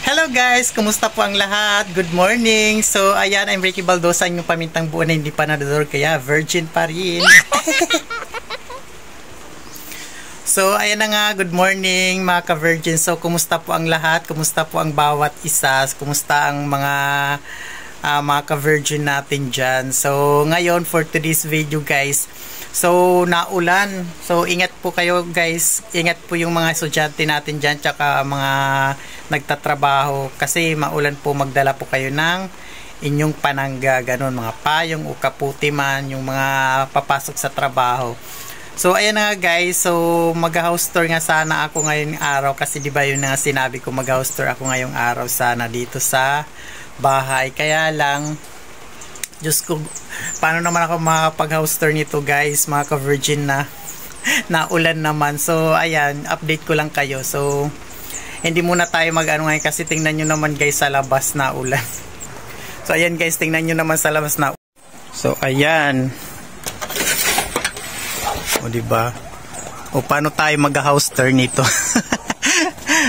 Hello guys! Kumusta po ang lahat? Good morning! So, ayan, I'm Ricky Baldosa, yung pamintang buo na hindi pa nadador, kaya virgin pa rin. So, ayan na nga, good morning mga ka-virgin. So, kumusta po ang lahat? Kumusta po ang bawat isa? Kumusta ang mga ka-virgin natin dyan? So, ngayon, for today's video guys, so, naulan. So, ingat po kayo guys. Ingat po yung mga estudyante natin dyan, tsaka mga nagtatrabaho. Kasi maulan po, magdala po kayo ng inyong panangga, ganun, mga payong o kaputi man, yung mga papasok sa trabaho. So, ayan na nga guys. So, mag-house tour nga sana ako ngayong araw. Kasi diba yun nga sinabi ko, mag-house tour ako ngayong araw sana dito sa bahay. Kaya lang, Diyos ko, paano naman ako makapag-house tour nito guys, mga ka-virgin na naulan naman. So, ayan, update ko lang kayo. So, hindi muna tayo mag-ano ngayon kasi tingnan nyo naman guys sa labas na ulan. So, ayan guys, tingnan nyo naman sa labas na ulan. So, ayan. O, diba? O, paano tayo mag-house tour nito?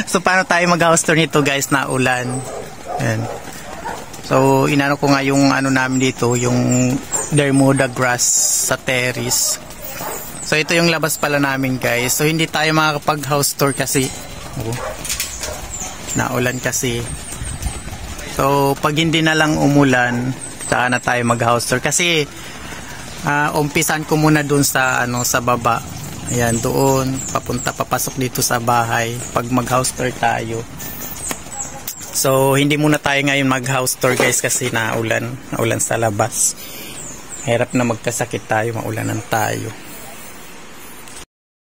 So, paano tayo mag-house tour nito guys na ulan? Ayan. So, inano ko nga yung ano namin dito, yung Bermuda grass sa terrace. So, ito yung labas pala namin guys. So, hindi tayo makakapag-house tour kasi naulan kasi. So, pag hindi na lang umulan, saka na tayo mag-house tour. Kasi, umpisan ko muna dun sa, sa baba. Ayan, doon, papasok dito sa bahay. Pag mag-house tour tayo. So, hindi muna tayo ngayon mag-house tour guys kasi naulan sa labas. Hirap na magkasakit tayo, maulanan tayo.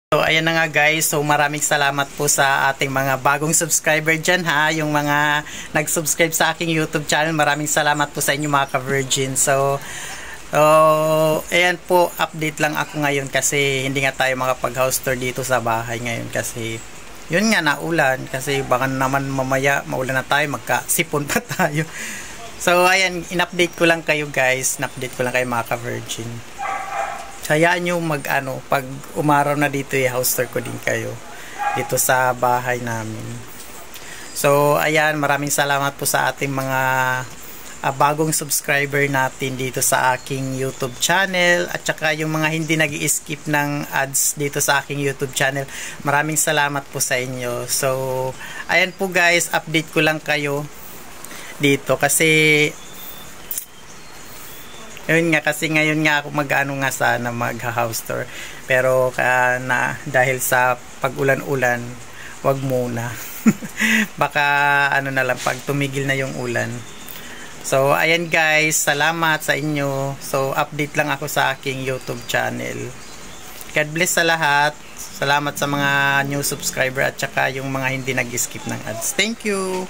So, ayan na nga guys. So, maraming salamat po sa ating mga bagong subscriber dyan ha. Yung mga nag-subscribe sa aking YouTube channel. Maraming salamat po sa inyo mga ka-virgin. So, ayan po, update lang ako ngayon kasi hindi nga tayo makapag-house tour dito sa bahay ngayon kasi yun nga, naulan. Kasi baka naman mamaya maulan na tayo, magkasipon pa tayo. So, ayan, in-update ko lang kayo guys. In-update ko lang kayo mga ka-virgin. Hayaan nyo pag umaraw na dito, house tour ko din kayo. Dito sa bahay namin. So, ayan, maraming salamat po sa ating mga bagong subscriber natin dito sa aking YouTube channel at saka yung mga hindi nag-i-skip ng ads dito sa aking YouTube channel. Maraming salamat po sa inyo. So, ayan po guys, update ko lang kayo dito kasi yun nga, kasi ngayon nga ako mag-ano nga sana mag-house tour. Pero dahil sa pag-ulan-ulan, wag muna. Baka na lang pag tumigil na yung ulan. So, ayan guys, salamat sa inyo. So, update lang ako sa aking YouTube channel. God bless sa lahat. Salamat sa mga new subscriber at saka yung mga hindi nag-skip ng ads. Thank you!